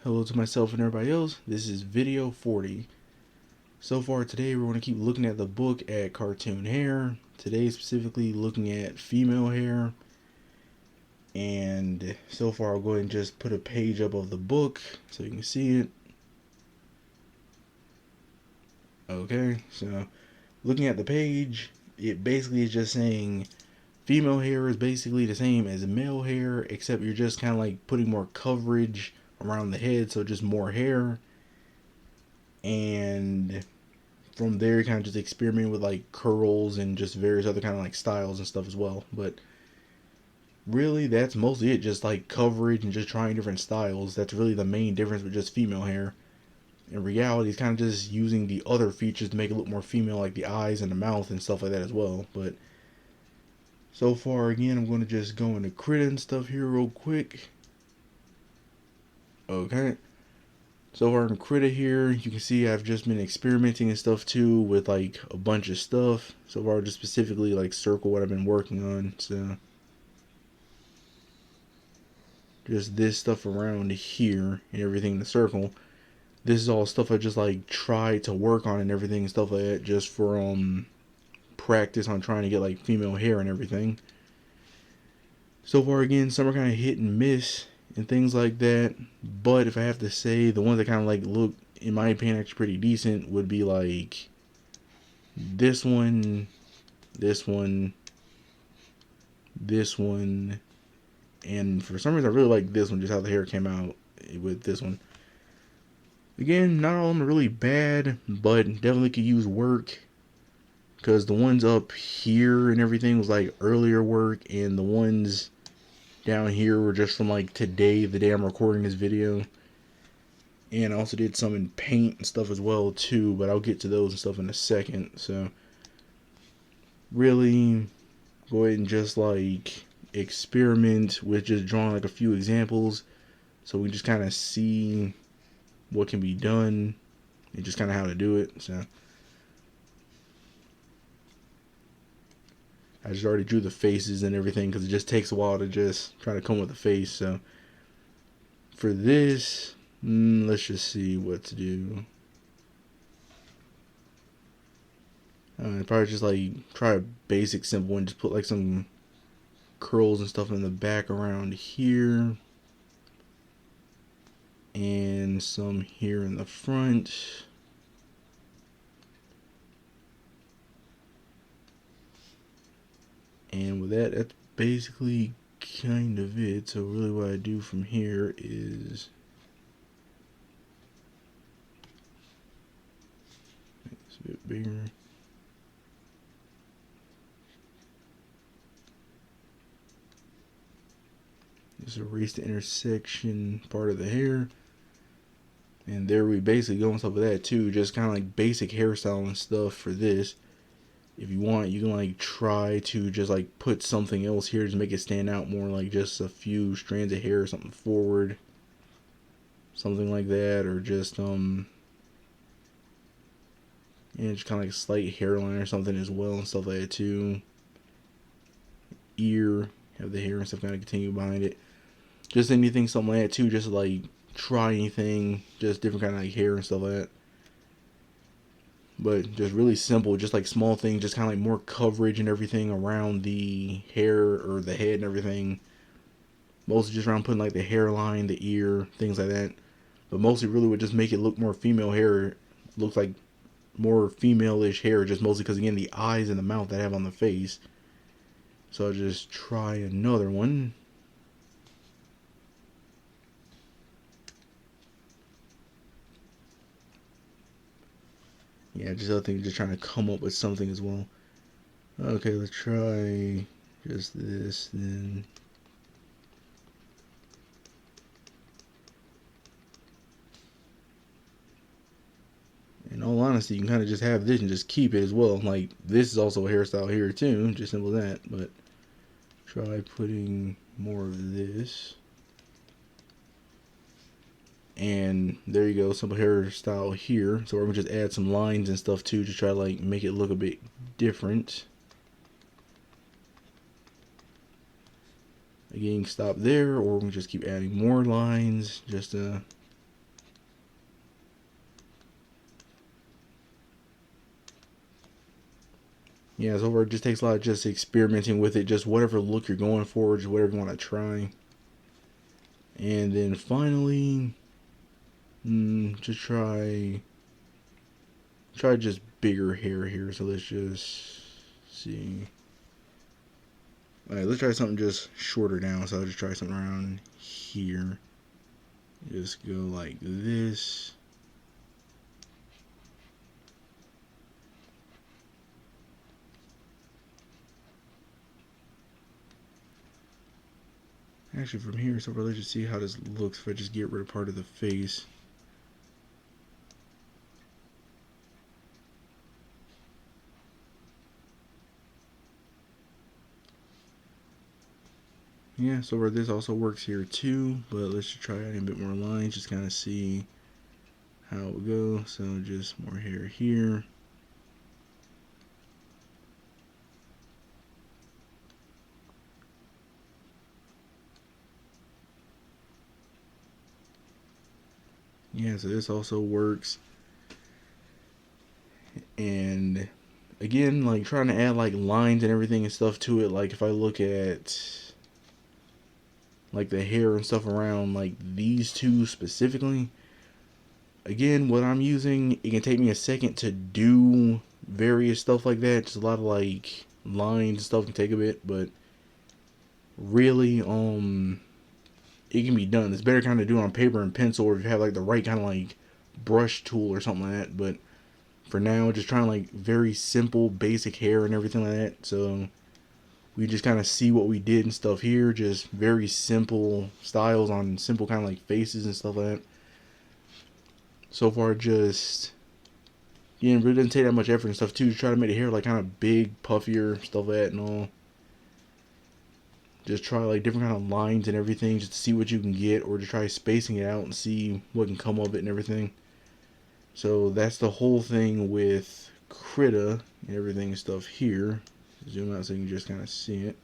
Hello to myself and everybody else. This is video 40. So far today we're going to keep looking at the book at cartoon hair. Today specifically looking at female hair. And so far I'll go ahead and just put a page up of the book so you can see it. Okay, so looking at the page, it basically is just saying female hair is basically the same as male hair, except you're just kind of like putting more coverage around the head, so just more hair. And from there, kind of just experimenting with like curls and just various other kind of like styles and stuff as well. But really, that's mostly it, just like coverage and just trying different styles. That's really the main difference with just female hair. In reality, it's kind of just using the other features to make it look more female, like the eyes and the mouth and stuff like that as well. But so far, again, I'm going to just go into Krita and stuff here real quick. Okay. So far in Krita here, you can see I've just been experimenting and stuff too with like a bunch of stuff. So far, just specifically like circle what I've been working on. So just this stuff around here and everything in the circle. This is all stuff I just like tried to work on and everything and stuff like that, just for practice on trying to get like female hair and everything. So far, again, some are kind of hit and miss and things like that. But if I have to say, the ones that kind of like look, in my opinion, actually pretty decent would be like this one, this one, this one, and for some reason I really like this one, just how the hair came out with this one. Again, not all of them are really bad, but definitely could use work, because the ones up here and everything was like earlier work, and the ones down here were just from like today, the day I'm recording this video. And I also did some in paint and stuff as well too, but I'll get to those and stuff in a second. So really go ahead and just like experiment with just drawing like a few examples, so we just kind of see what can be done and just kind of how to do it. So I just already drew the faces and everything, because it just takes a while to just try to come with a face. So for this, let's just see what to do. Probably just like try a basic simple one. Just put like some curls and stuff in the back around here, and some here in the front. And with that, that's basically kind of it. So really what I do from here is make this a bit bigger. Just erase the intersection part of the hair. And there we basically go on top of that too. Just kind of like basic hairstyle and stuff for this. If you want, you can like try to just like put something else here to make it stand out more, like just a few strands of hair or something forward, something like that, or just just kind of like a slight hairline or something as well and stuff like that too. Ear, have the hair and stuff kind of continue behind it. Just anything, something like that too. Just like try anything, just different kind of like hair and stuff like that. But just really simple, just like small things, just kind of like more coverage and everything around the hair or the head and everything. Mostly just around putting like the hairline, the ear, things like that. But mostly really would just make it look more female hair. Looks like more female-ish hair, just mostly because, again, the eyes and the mouth that I have on the face. So I'll just try another one. Yeah, just other things, just trying to come up with something as well. Okay, let's try just this then. In all honesty, you can kind of just have this and just keep it as well. Like, this is also a hairstyle here too, just simple as that. But try putting more of this. And there you go, simple hairstyle here. So we're gonna just add some lines and stuff too to try to like make it look a bit different. Again, you can stop there, or we can just keep adding more lines just to Yeah, so far it just takes a lot of just experimenting with it, just whatever look you're going for, just whatever you want to try. And then finally, just try just bigger hair here. So let's just see. Alright, let's try something just shorter now. So I'll just try something around here. Just go like this. Actually, from here, so let's just see how this looks if I just get rid of part of the face. Yeah, so where this also works here too, but let's just try adding a bit more lines, just kind of see how it would go. So just more hair here. Yeah, so this also works. And again, like trying to add like lines and everything and stuff to it. Like if I look at like the hair and stuff around like these two specifically, again, what I'm using, it can take me a second to do various stuff like that. Just a lot of like lines and stuff can take a bit, but really, it can be done. It's better kind of do it on paper and pencil, or if you have like the right kind of like brush tool or something like that. But for now, just trying like very simple, basic hair and everything like that. So we just kind of see what we did and stuff here. Just very simple styles on simple kind of like faces and stuff like that. So far, just yeah, it really doesn't take that much effort and stuff too to try to make the hair like kind of big, puffier, stuff like that and all. Just try like different kind of lines and everything just to see what you can get, or to try spacing it out and see what can come of it and everything. So that's the whole thing with Krita and everything and stuff here. Zoom out so you can just kind of see it.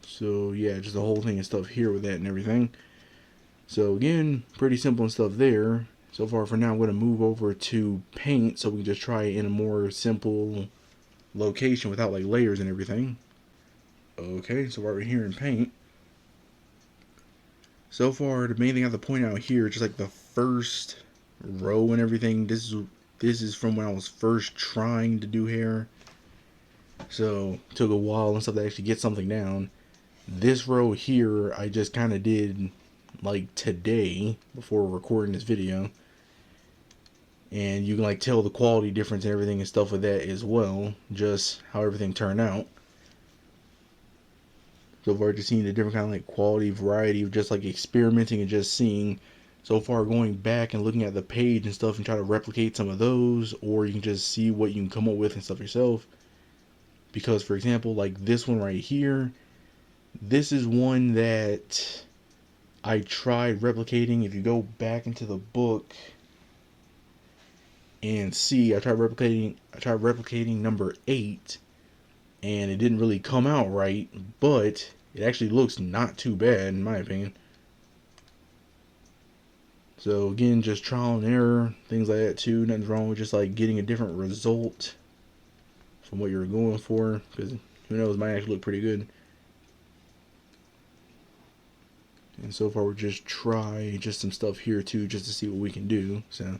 So yeah, just the whole thing and stuff here with that and everything. So again, pretty simple and stuff there. So far for now, I'm going to move over to Paint so we can just try it in a more simple location without like layers and everything. Okay, so while we're here in Paint, so far the main thing I have to point out here is just like the first row and everything. This is from when I was first trying to do hair, so it took a while and stuff to actually get something down. This row here I just kind of did like today before recording this video, and you can like tell the quality difference and everything and stuff with that as well, just how everything turned out. So far just seeing the different kind of like quality variety of just like experimenting and just seeing. So far going back and looking at the page and stuff and try to replicate some of those, or you can just see what you can come up with and stuff yourself. Because for example, like this one right here, this is one that I tried replicating. If you go back into the book and see, I tried replicating number 8, and it didn't really come out right, but it actually looks not too bad in my opinion. So again, just trial and error, things like that too. Nothing's wrong with just like getting a different result from what you're going for, because who knows, it might actually look pretty good. And so far we're just try just some stuff here too, just to see what we can do. So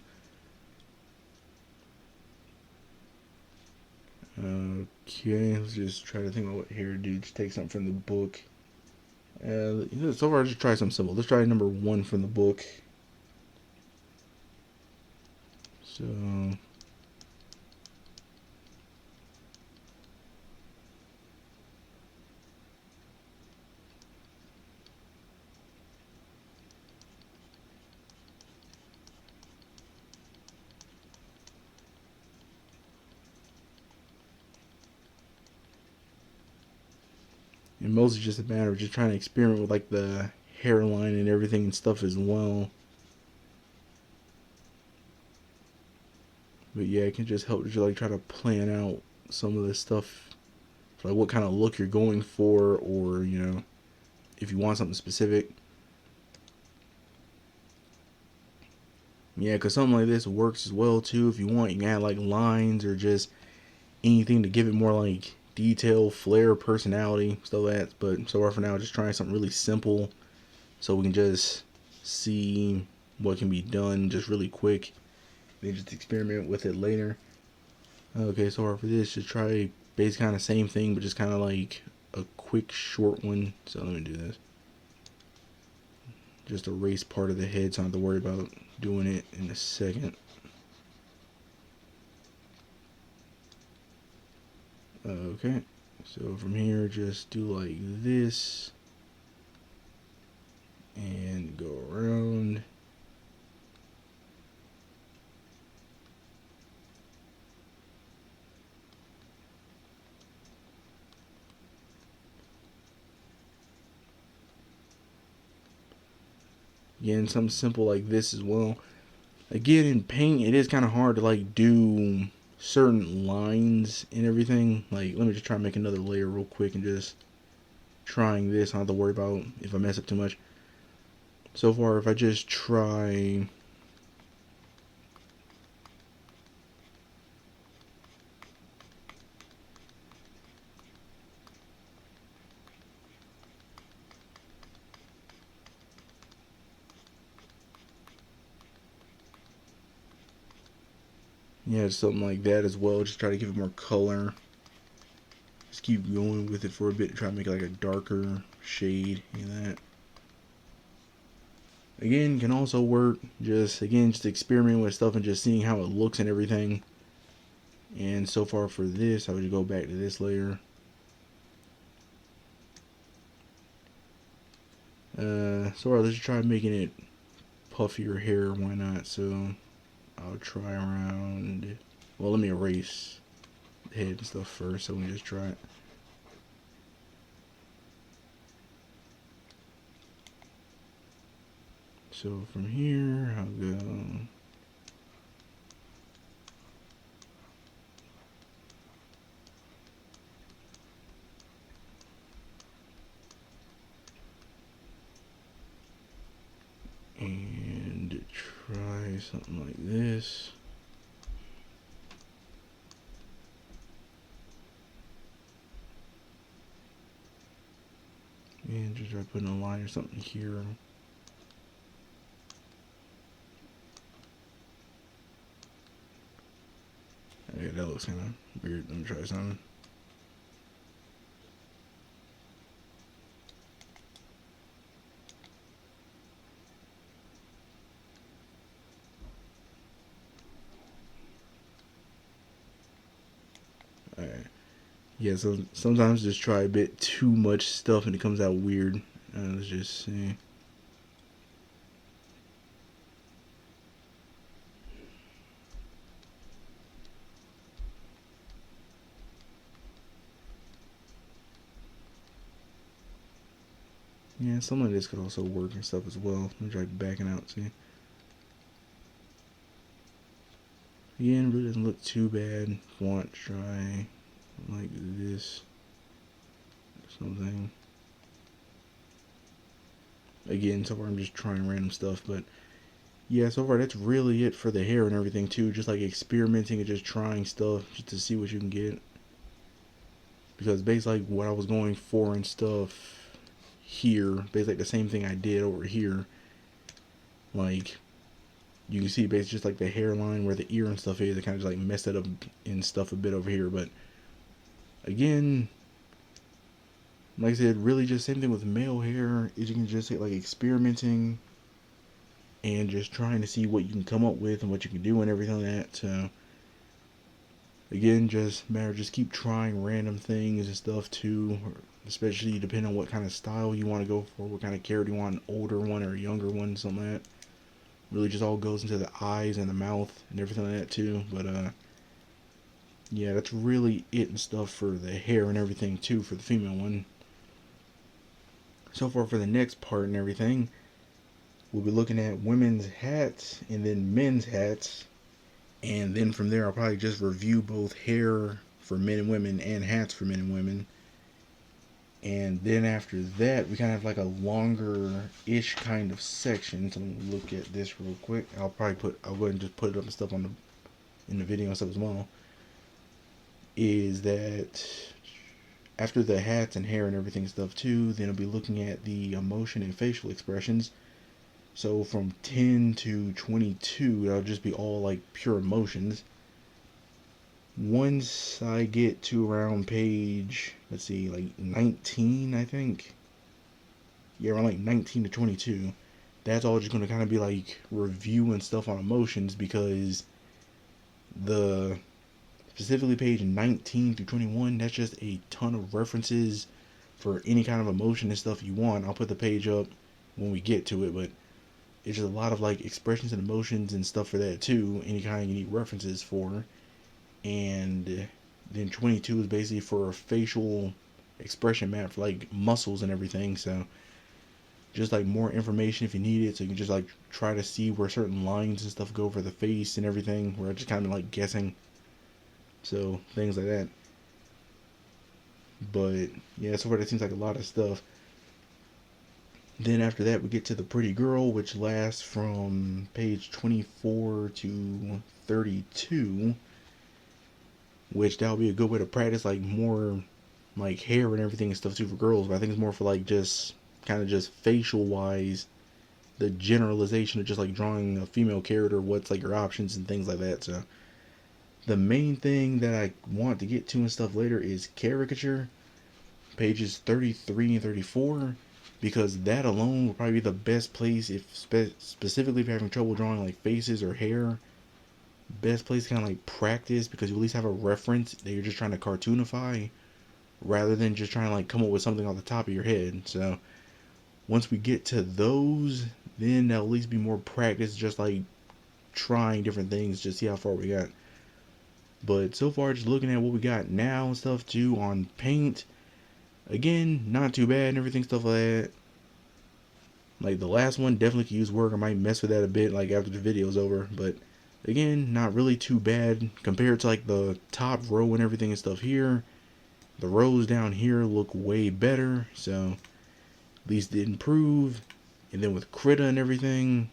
okay, let's just try to think about what hair to do. Just take something from the book. So far, just try something simple. Let's try number 1 from the book. So and mostly just a matter of just trying to experiment with like the hairline and everything and stuff as well. But yeah, it can just help you like try to plan out some of this stuff, like what kind of look you're going for, or you know, if you want something specific. Yeah, because something like this works as well too. If you want, you can add like lines or just anything to give it more like detail, flair, personality, stuff like that. But so far for now, just trying something really simple so we can just see what can be done just really quick. Then just experiment with it later. Okay, so far for this, just try basically kind of same thing, but just kind of like a quick short one. So let me do this. Just erase part of the head, so I don't have to worry about doing it in a second. Okay, so from here, just do like this and go around. Again, something simple like this as well. Again, in paint, it is kind of hard to like do certain lines and everything. Like, let me just try and make another layer real quick and just trying this. I don't have to worry about if I mess up too much. So far, if I just try yeah, something like that as well. Just try to give it more color. Just keep going with it for a bit to try to make it like a darker shade and that. Again, can also work. Just experiment with stuff and just seeing how it looks and everything. And so far for this, I would go back to this layer. So let's try making it puffier hair. Why not? So I'll try around. Well, let me erase the head and stuff first. So we just try it. So from here, I'll go. And try something like this. And just try putting a line or something here. Okay, that looks kind of weird. Let me try something. Alright. Yeah, so sometimes just try a bit too much stuff and it comes out weird. Let's just see. Yeah, something like this could also work and stuff as well. Let me try backing out, see. Again, really doesn't look too bad. Want to try like this. Something. Again, so far I'm just trying random stuff, but yeah, so far that's really it for the hair and everything too. Just like experimenting and just trying stuff just to see what you can get. Because basically like what I was going for and stuff here, basically like the same thing I did over here. Like you can see basically just like the hairline where the ear and stuff is, it kind of just like messed it up and stuff a bit over here. But again, like I said, really just same thing with male hair. Is you can just like experimenting and just trying to see what you can come up with and what you can do and everything like that. So again, just keep trying random things and stuff too, especially depending on what kind of style you want to go for, what kind of character you want, an older one or a younger one, something like that. Really just all goes into the eyes and the mouth and everything like that too. But yeah, that's really it and stuff for the hair and everything too for the female one. So far for the next part and everything, we'll be looking at women's hats and then men's hats. And then from there, I'll probably just review both hair for men and women and hats for men and women. And then after that, we kind of have like a longer-ish kind of section. So let me look at this real quick. I'll go ahead and just put it up and stuff in the video and stuff as well. Is that after the hats and hair and everything stuff too, then I'll be looking at the emotion and facial expressions. So from 10 to 22, that'll just be all like pure emotions. Once I get to around page, let's see, like 19, I think. Yeah, around like 19 to 22. That's all just going to kind of be like review and stuff on emotions, because the specifically page 19 through 21, that's just a ton of references for any kind of emotion and stuff you want. I'll put the page up when we get to it, but it's just a lot of like expressions and emotions and stuff for that too. Any kind you need references for. And then 22 is basically for a facial expression map for like muscles and everything. So just like more information if you need it, so you can just like try to see where certain lines and stuff go for the face and everything, where I just kind of like guessing. So things like that. But yeah, so far that seems like a lot of stuff. Then after that we get to the pretty girl, which lasts from page 24 to 32, which that'll be a good way to practice like more like hair and everything and stuff too for girls. But I think it's more for like just kind of just facial wise, the generalization of just like drawing a female character, what's like your options and things like that. So the main thing that I want to get to and stuff later is caricature, pages 33 and 34, because that alone will probably be the best place if specifically if you're having trouble drawing like faces or hair. Best place to kind of like practice, because you at least have a reference that you're just trying to cartoonify rather than just trying to like come up with something off the top of your head. So once we get to those, then there'll at least be more practice, just like trying different things, just see how far we got. But so far, just looking at what we got now and stuff too on Paint, again, not too bad and everything, stuff like that. Like the last one definitely could use work. I might mess with that a bit like after the video's over, but again, not really too bad compared to like the top row and everything and stuff here. The rows down here look way better, so at least it improved. And then with Krita and everything,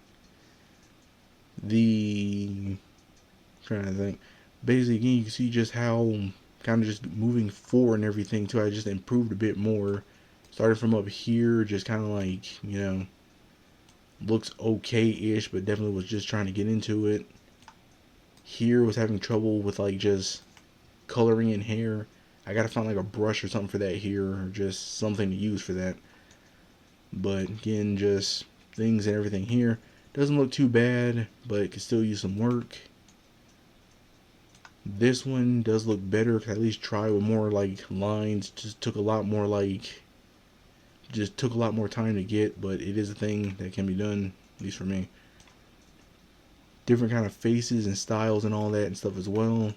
trying to think, basically again you can see just how kind of just moving forward and everything too, I just improved a bit more. Started from up here, just kind of like, you know, looks okay-ish, but definitely was just trying to get into it. Here was having trouble with like just coloring in hair. I gotta find like a brush or something for that here, or just something to use for that. But again, just things and everything here. Doesn't look too bad, but it could still use some work. This one does look better, because I at least try with more like lines. Just took a lot more time to get, but it is a thing that can be done, at least for me. Different kind of faces and styles and all that and stuff as well.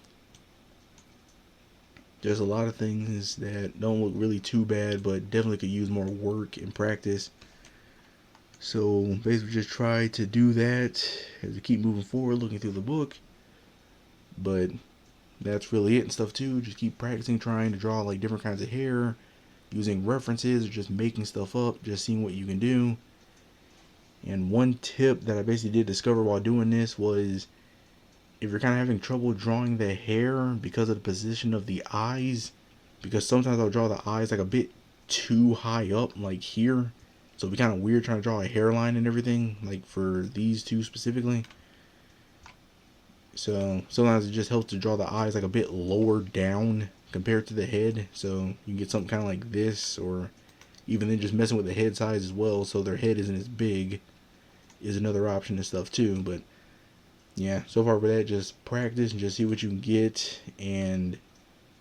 There's a lot of things that don't look really too bad, but definitely could use more work and practice. So basically just try to do that as we keep moving forward, looking through the book. But that's really it and stuff too. Just keep practicing, trying to draw like different kinds of hair, using references or just making stuff up, just seeing what you can do. And one tip that I basically did discover while doing this was, if you're kind of having trouble drawing the hair because of the position of the eyes, because sometimes I'll draw the eyes like a bit too high up, like here. So it'd be kind of weird trying to draw a hairline and everything, like for these two specifically. So sometimes it just helps to draw the eyes like a bit lower down compared to the head, so you can get something kind of like this, or even then just messing with the head size as well, so their head isn't as big, is another option and stuff too. But yeah, so far with that, just practice and just see what you can get, and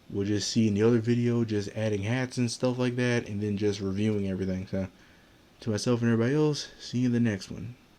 we'll just see in the other video just adding hats and stuff like that, and then just reviewing everything. So to myself and everybody else, see you in the next one.